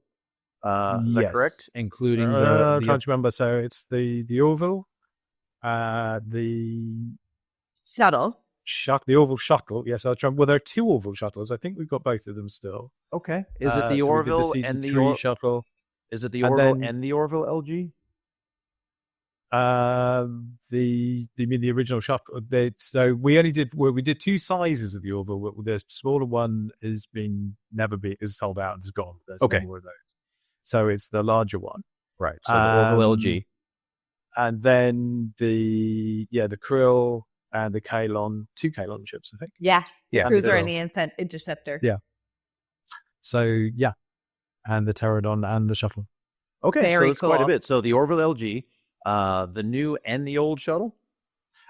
Is that correct? Including I can't remember. So it's the Orville, the Shuttle. The Orville Shuttle. Yes, I'll try. Well, there are 2 Orville Shuttles. I think we've got both of them still. Okay. Is it the Orville and the Shuttle? Is it the Orville and the Orville LG? You mean the original Shuttle? So we did 2 sizes of the Orville. The smaller one is sold out and is gone. There's no more of those. So it's the larger one, right? So the Orville LG, and then the Krill and the Kaylon, 2 Kaylon ships, I think. Yeah. Cruiser and the Interceptor. Yeah. So and the Pterodon and the Shuttle. Okay, so that's cool. Quite a bit. So the Orville LG. The new and the old shuttle?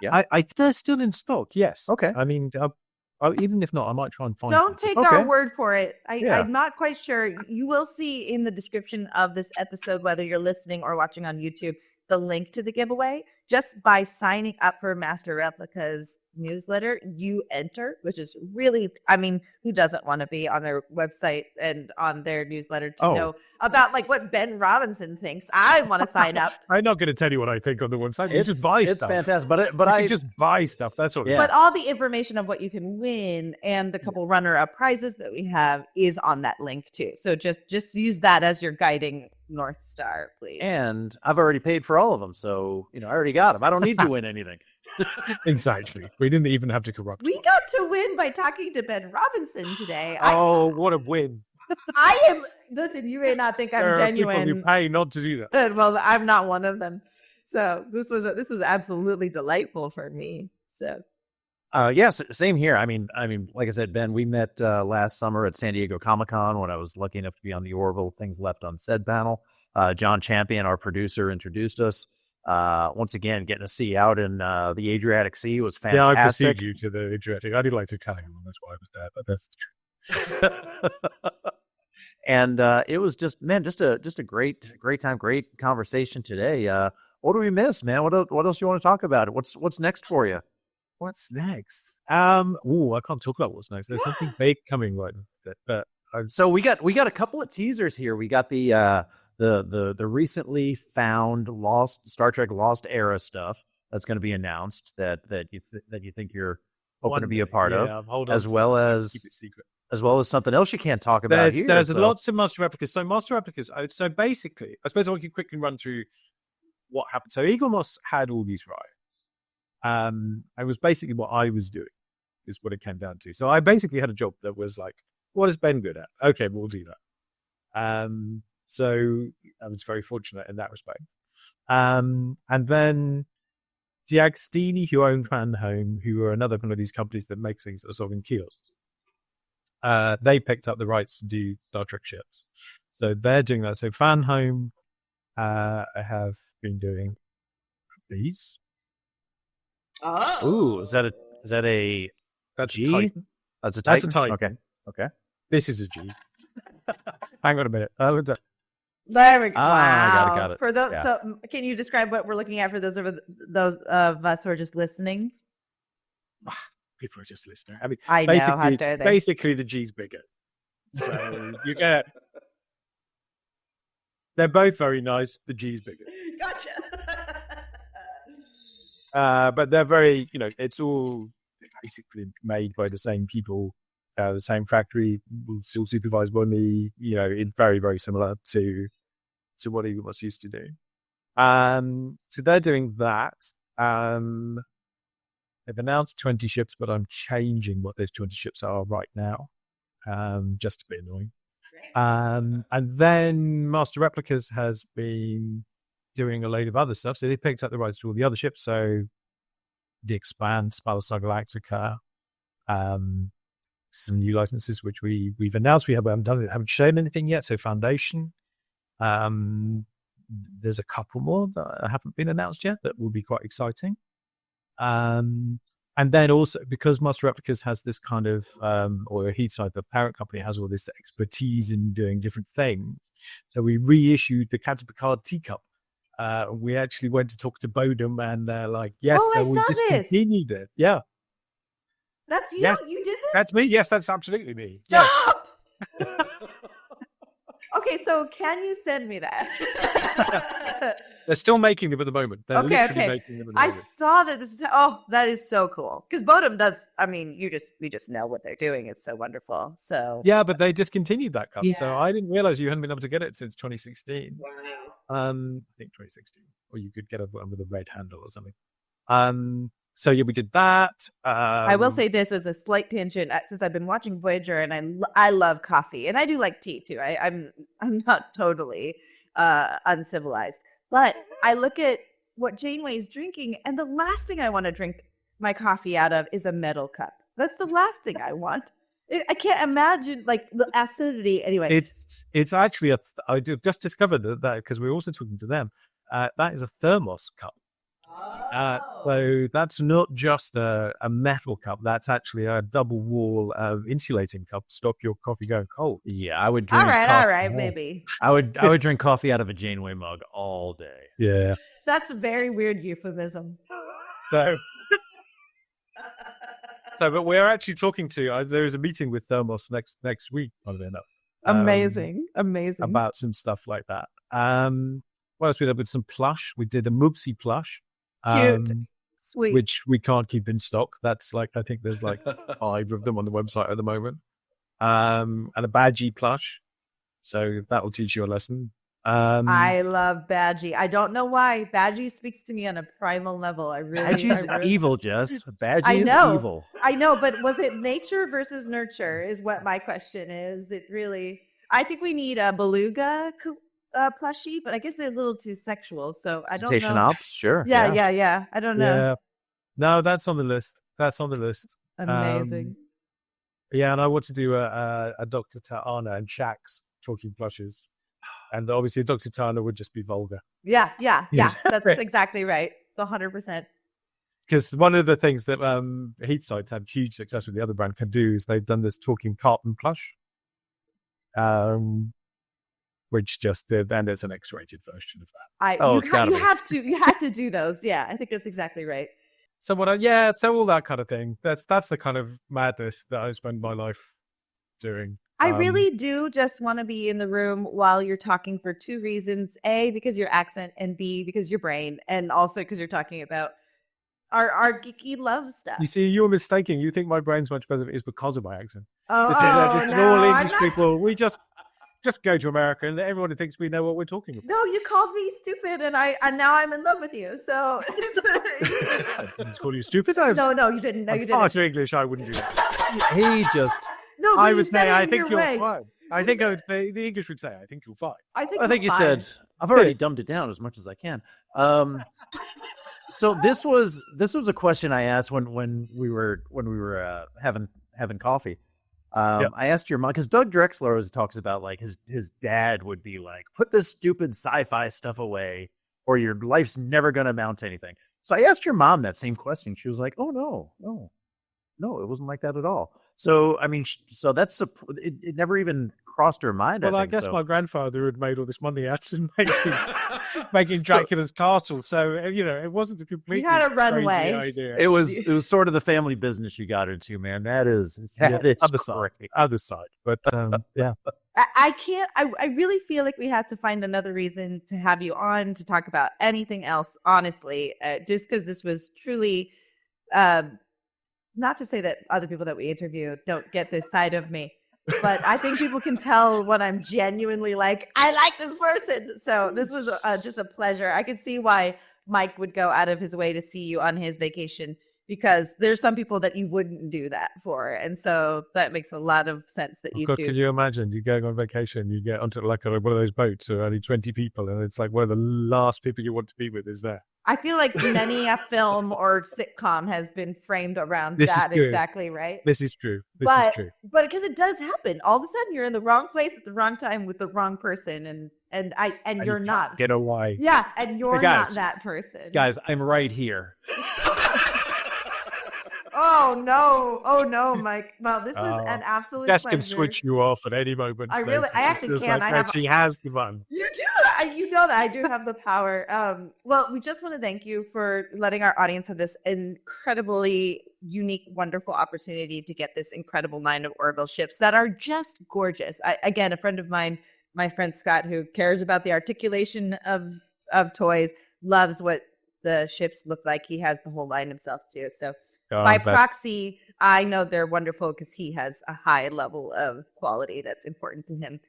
Yeah. They're still in stock, yes. Okay. I mean, even if not, I might try and find Don't take our word for it. I'm not quite sure. You will see in the description of this episode, whether you're listening or watching on YouTube, the link to the giveaway. Just by signing up for Master Replicas newsletter, you enter, which is really, I mean, who doesn't want to be on their website and on their newsletter to know about like what Ben Robinson thinks? I want to sign up. I'm not going to tell you what I think on the website. You just buy stuff. It's fantastic, but I just buy stuff. That's what. Yeah. But all the information of what you can win and the couple runner-up prizes that we have is on that link too. So just use that as your guiding North Star, please. And I've already paid for all of them, so I already got them. I don't need to win anything. Exactly. We didn't even have to corrupt. We got to win by talking to Ben Robinson today. What a win! I am. Listen, you may not think I'm genuine. People who pay not to do that. Well, I'm not one of them. So this was absolutely delightful for me. So. Yes, same here. I mean, like I said, Ben, we met last summer at San Diego Comic-Con when I was lucky enough to be on the Orville Things Left Unsaid panel. John Champion, our producer, introduced us. Once again, getting to see out in the Adriatic Sea was fantastic. Yeah, I pursued you to the Adriatic. I did like to tell you, that's why I was there, but that's the truth. And it was just a great time, great conversation today. What do we miss, man? What else do you want to talk about? What's next for you? What's next? I can't talk about what's next. There's something big coming right now. But so we got a couple of teasers here. We got the recently found Star Trek Lost Era stuff that's going to be announced that you think you're hoping to be a part of, as well as keep it secret. As well as something else you can't talk about here. There's lots of Master Replicas. So Master Replicas. So basically, I suppose I can quickly run through what happened. So Eagle Moss had all these rights. It was basically what I was doing is what it came down to. So I basically had a job that was like, what is Ben good at? Okay, we'll do that. So I was very fortunate in that respect. And then D'Agostini, who owned Fan Home, who are another one of these companies that makes things that are sold in kiosks, they picked up the rights to do Star Trek ships. So they're doing that. So Fan Home I have been doing these. Oh. Ooh, is that a That's G? a Titan. That's a That's Titan? a Titan. Okay. This is a G. Hang on a minute. There we go. Wow. Got it. For those, Yeah. so can you describe what we're looking at for those of us who are just listening? People are just listening. I mean, I know, how dare they? basically the G's bigger. So you get. They're both very nice. The G's bigger. Gotcha. But they're very, it's all basically made by the same people, the same factory, still supervised by me. It's very, very similar to what Eagle was used to do. So they're doing that. They've announced 20 ships, but I'm changing what those 20 ships are right now, just to be annoying. And then Master Replicas has been doing a load of other stuff. So they picked up the rights to all the other ships. So the Expanse, Battlestar Galactica, some new licenses, which we've announced. We haven't shown anything yet. So Foundation. There's a couple more that haven't been announced yet that will be quite exciting. And then also because Master Replicas has this kind of, or Heathside, the parent company, has all this expertise in doing different things. So we reissued the Captain Picard teacup. We actually went to talk to Bodum and they're like, yes, we discontinued it. Yeah. That's you? Yes. You did this? That's me. Yes, that's absolutely me. Stop! Yeah. Okay, so can you send me that? They're still making them at the moment. They're literally making them at the moment. I saw that this is, that is so cool. Because Bodum does, we just know what they're doing is so wonderful. So yeah, but they discontinued that cup. Yeah. So I didn't realize you hadn't been able to get it since 2016. Wow. I think 2016. Or you could get one with a red handle or something. So yeah, we did that. I will say this as a slight tangent, since I've been watching Voyager, and I love coffee, and I do like tea too. I'm not totally uncivilized, but I look at what Janeway's drinking, and the last thing I want to drink my coffee out of is a metal cup. That's the last thing I want. I can't imagine like the acidity. Anyway, it's actually I just discovered that because we were also talking to them. That is a thermos cup. So that's not just a metal cup. That's actually a double wall insulating cup to stop your coffee going cold. Yeah, I would drink all right, maybe. I would drink coffee out of a Janeway mug all day. Yeah. That's a very weird euphemism. So, but we're actually talking to. There is a meeting with Thermos next week. Funnily enough, Amazing. about some stuff like that. What else we did with some plush? We did a Moopsy plush. Cute. Sweet. Which we can't keep in stock. That's like, I think there's like 5 of them on the website at the moment. And a Badgie plush. So that will teach you a lesson. I love Badgie. I don't know why. Badgie speaks to me on a primal level. Badgie's evil, Jess. Badgie I is know. evil. I know, but was it nature versus nurture is what my question is. It really, I think we need a beluga plushie, but I guess they're a little too sexual. So I don't Cetacean know. ops, sure. Yeah. I don't know. Yeah. No, that's on the list. Amazing. Yeah, and I want to do a Dr. Ta'ana and Shax talking plushes. And obviously Dr. Ta'ana would just be vulgar. Yeah. That's exactly right. 100%. Because one of the things that Heat Sites have huge success with, the other brand can do, is they've done this talking carton plush. Which just did, and it's an X-rated version of that. You have to do those. Yeah, I think that's exactly right. So so all that kind of thing. That's the kind of madness that I spend my life doing. I really do just want to be in the room while you're talking for 2 reasons. A, because your accent, and B, because your brain, and also because you're talking about our geeky love stuff. You see, you're mistaken. You think my brain's much better than it is because of my accent. Oh, all English people. We just go to America and everyone thinks we know what we're talking about. No, you called me stupid, and now I'm in love with you. So I didn't call you stupid. No, you didn't. No, you didn't. Far too English. I wouldn't do that. He just. No, I would say, I think you're way. fine. I think the English would say, I think you're fine. I think you said, I've already dumbed it down as much as I can. So this was a question I asked when we were having coffee. I asked your mom, because Doug Drexler always talks about like his dad would be like, put this stupid sci-fi stuff away or your life's never going to amount to anything. So I asked your mom that same question. She was like, oh, no, it wasn't like that at all. So, I mean, so that's it never even crossed her mind. Well, I guess my grandfather had made all this money out of making Dracula's castle. So, it wasn't a completely crazy idea. It was sort of the family business you got into, man. That is other side. But yeah. I really feel like we have to find another reason to have you on to talk about anything else, honestly, just because this was truly, not to say that other people that we interview don't get this side of me, but I think people can tell when I'm genuinely like, I like this person. So this was just a pleasure. I could see why Mike would go out of his way to see you on his vacation, because there's some people that you wouldn't do that for. And so that makes a lot of sense that you two. Can you imagine you going on vacation, you get onto like one of those boats with only 20 people, and it's like one of the last people you want to be with is there. I feel like many a film or sitcom has been framed around that exactly, right? This is true. But because it does happen. All of a sudden you're in the wrong place at the wrong time with the wrong person, and you're not. Get away. Yeah, and you're not that person. Guys, I'm right here. Oh no, Mike. Well, this was an absolute Jess pleasure. can switch you off at any moment. I actually can. She has the button. You do. You know that I do have the power. Well, we just want to thank you for letting our audience have this incredibly unique, wonderful opportunity to get this incredible line of Orville ships that are just gorgeous. Again, a friend of mine, my friend Scott, who cares about the articulation of toys, loves what the ships look like. He has the whole line himself too. So by proxy, I know they're wonderful because he has a high level of quality that's important to him.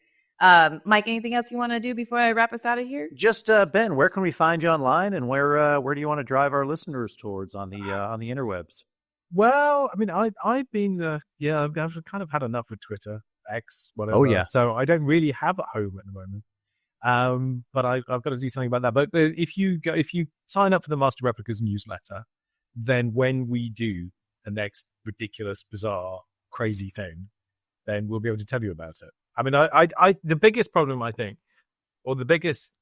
Mike, anything else you want to do before I wrap us out of here? Just Ben, where can we find you online, and where do you want to drive our listeners towards on the interwebs? Well, I mean, I've been I've kind of had enough of Twitter, X, whatever. Oh yeah. So I don't really have a home at the moment. But I've got to do something about that. But if you sign up for the Master Replicas newsletter, then when we do the next ridiculous, bizarre, crazy thing, then we'll be able to tell you about it. I mean, I the biggest problem, I think, or the biggest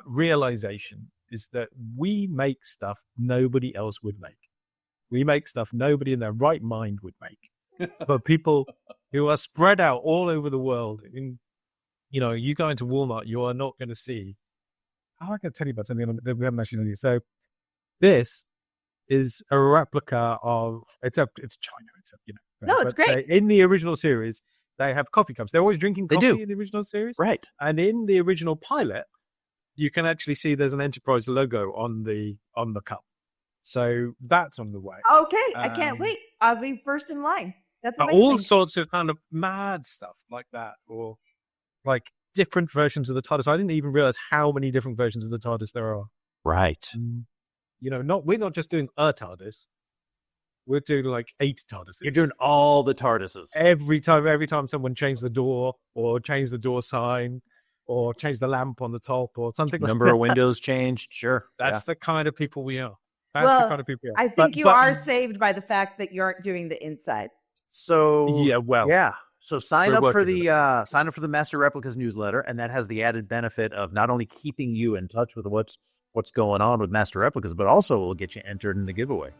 realization is that we make stuff nobody else would make. We make stuff nobody in their right mind would make. But people who are spread out all over the world, you go into Walmart, you are not going to see I can tell you about something that we haven't actually done yet. So this is a replica of it's China. No, it's great. In the original series, they have coffee cups. They're always drinking coffee in the original series, Right. And in the original pilot, you can actually see there's an Enterprise logo on the cup. So that's on the way. Okay, I can't wait. I'll be first in line. That's amazing. All sorts of kind of mad stuff like that, or like different versions of the TARDIS. I didn't even realize how many different versions of the TARDIS there are. Right. We're not just doing a TARDIS. We're doing like 8 TARDISes. You're doing all the TARDISes. Every time someone changed the door or changed the door sign or changed the lamp on the top or something like that. Number of windows changed. Sure. That's the kind of people we are. That's the kind of people we are. I think you are saved by the fact that you aren't doing the inside. So yeah. So sign up for the Master Replicas newsletter, and that has the added benefit of not only keeping you in touch with what's going on with Master Replicas, but also will get you entered in the giveaway.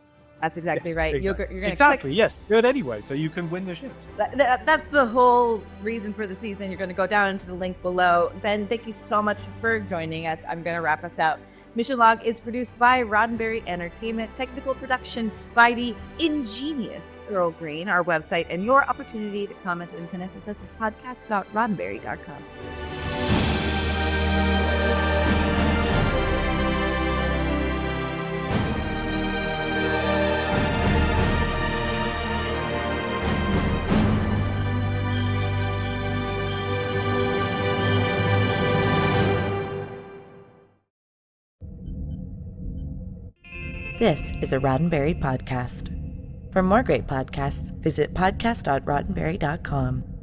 That's exactly right. Exactly. You're going to click. Yes. Do it anyway, so you can win the ship. That's the whole reason for the season. You're going to go down into the link below. Ben, thank you so much for joining us. I'm going to wrap us out. Mission Log is produced by Roddenberry Entertainment. Technical production by the ingenious Earl Green. Our website and your opportunity to comment and connect with us is podcast.roddenberry.com. This is a Roddenberry podcast. For more great podcasts, visit podcast.roddenberry.com.